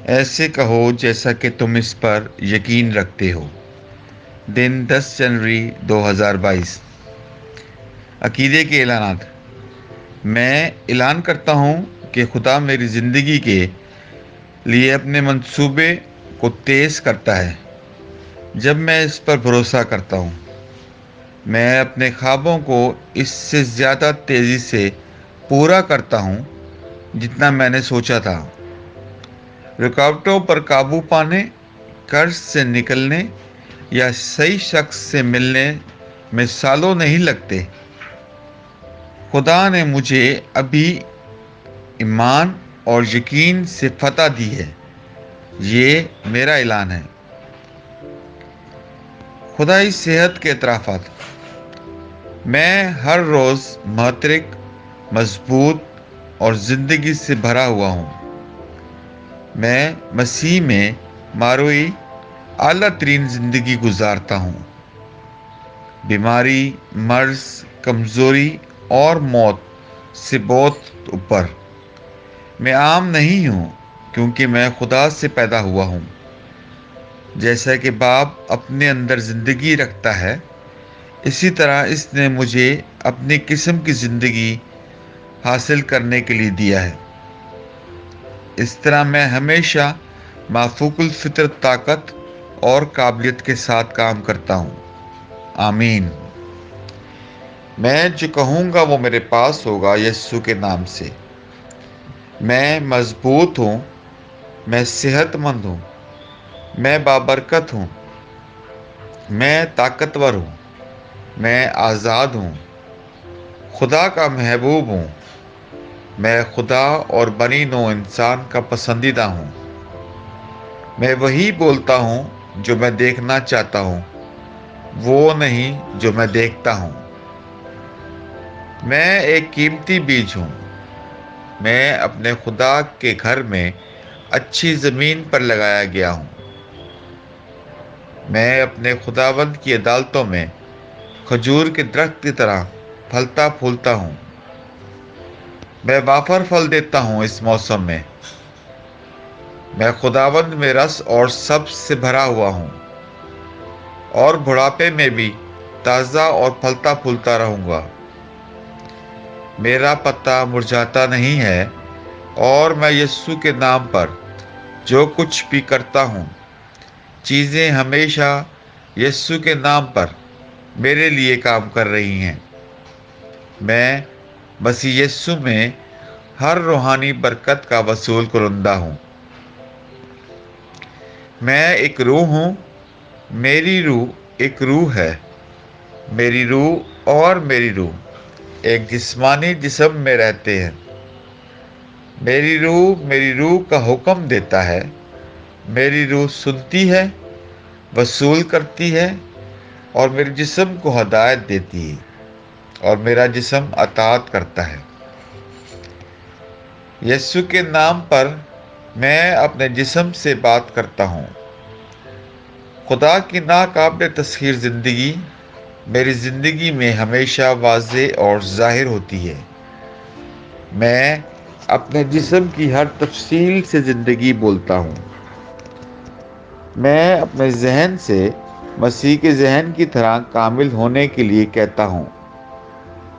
ایسے کہو جیسا کہ تم اس پر یقین رکھتے ہو۔ دن 10 جنوری 2022۔ عقیدے کے اعلانات۔ میں اعلان کرتا ہوں کہ خدا میری زندگی کے لیے اپنے منصوبے کو تیز کرتا ہے جب میں اس پر بھروسہ کرتا ہوں۔ میں اپنے خوابوں کو اس سے زیادہ تیزی سے پورا کرتا ہوں جتنا میں نے سوچا تھا۔ رکاوٹوں پر قابو پانے، قرض سے نکلنے یا صحیح شخص سے ملنے میں سالوں نہیں لگتے۔ خدا نے مجھے ابھی ایمان اور یقین سے فتح دی ہے۔ یہ میرا اعلان ہے۔ خدائی صحت کے اعترافات۔ میں ہر روز محترق، مضبوط اور زندگی سے بھرا ہوا ہوں۔ میں مسیح میں ماروئی اعلیٰ ترین زندگی گزارتا ہوں۔ بیماری، مرض، کمزوری اور موت سے بہت اوپر۔ میں عام نہیں ہوں کیونکہ میں خدا سے پیدا ہوا ہوں۔ جیسا کہ باپ اپنے اندر زندگی رکھتا ہے، اسی طرح اس نے مجھے اپنی قسم کی زندگی حاصل کرنے کے لیے دیا ہے۔ اس طرح میں ہمیشہ مافوق الفطرت طاقت اور قابلیت کے ساتھ کام کرتا ہوں۔ آمین۔ میں جو کہوں گا وہ میرے پاس ہوگا یسوع کے نام سے۔ میں مضبوط ہوں، میں صحت مند ہوں، میں بابرکت ہوں، میں طاقتور ہوں، میں آزاد ہوں، خدا کا محبوب ہوں، میں خدا اور بنی نوع انسان کا پسندیدہ ہوں۔ میں وہی بولتا ہوں جو میں دیکھنا چاہتا ہوں، وہ نہیں جو میں دیکھتا ہوں۔ میں ایک قیمتی بیج ہوں۔ میں اپنے خدا کے گھر میں اچھی زمین پر لگایا گیا ہوں۔ میں اپنے خداوند کی عدالتوں میں کھجور کے درخت کی طرح پھلتا پھولتا ہوں۔ میں وافر پھل دیتا ہوں اس موسم میں۔ میں خداوند میں رس اور سبز سے بھرا ہوا ہوں، اور بڑھاپے میں بھی تازہ اور پھلتا پھولتا رہوں گا۔ میرا پتا مرجھاتا نہیں ہے، اور میں یسوع کے نام پر جو کچھ بھی کرتا ہوں، چیزیں ہمیشہ یسوع کے نام پر میرے لیے کام کر رہی ہیں۔ میں مسیح یسوع میں ہر روحانی برکت کا وصول کنندہ ہوں۔ میں ایک روح ہوں، میری روح ایک روح ہے۔ میری روح اور میری روح ایک جسمانی جسم میں رہتے ہیں۔ میری روح کا حکم دیتا ہے۔ میری روح سنتی ہے، وصول کرتی ہے، اور میرے جسم کو ہدایت دیتی ہے، اور میرا جسم اطاعت کرتا ہے۔ یسوع کے نام پر میں اپنے جسم سے بات کرتا ہوں۔ خدا کی ناقابل تسخیر زندگی میری زندگی میں ہمیشہ واضح اور ظاہر ہوتی ہے۔ میں اپنے جسم کی ہر تفصیل سے زندگی بولتا ہوں۔ میں اپنے ذہن سے مسیح کے ذہن کی طرح کامل ہونے کے لیے کہتا ہوں،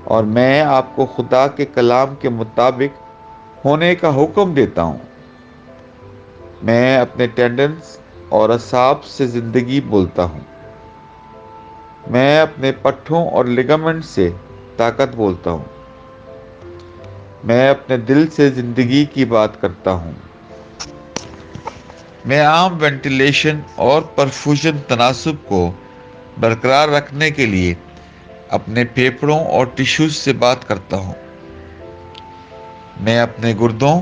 اور میں آپ کو خدا کے کلام کے مطابق ہونے کا حکم دیتا ہوں۔ میں اپنے ٹینڈنز اور اعصاب سے زندگی بولتا ہوں۔ میں اپنے پٹھوں اور لیگامنٹ سے طاقت بولتا ہوں۔ میں اپنے دل سے زندگی کی بات کرتا ہوں۔ میں عام وینٹیلیشن اور پرفیوژن تناسب کو برقرار رکھنے کے لیے اپنے پھیپھڑوں اور ٹشوز سے بات کرتا ہوں۔ میں اپنے گردوں،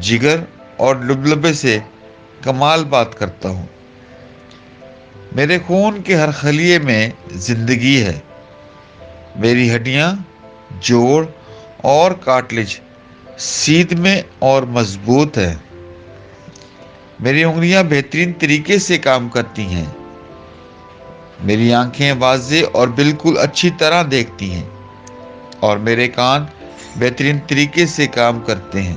جگر اور لبلبے سے کمال بات کرتا ہوں۔ میرے خون کے ہر خلیے میں زندگی ہے۔ میری ہڈیاں، جوڑ اور کارٹلیج سیدھے اور مضبوط ہیں۔ میری انگلیاں بہترین طریقے سے کام کرتی ہیں۔ میری آنکھیں واضح اور بالکل اچھی طرح دیکھتی ہیں، اور میرے کان بہترین طریقے سے کام کرتے ہیں۔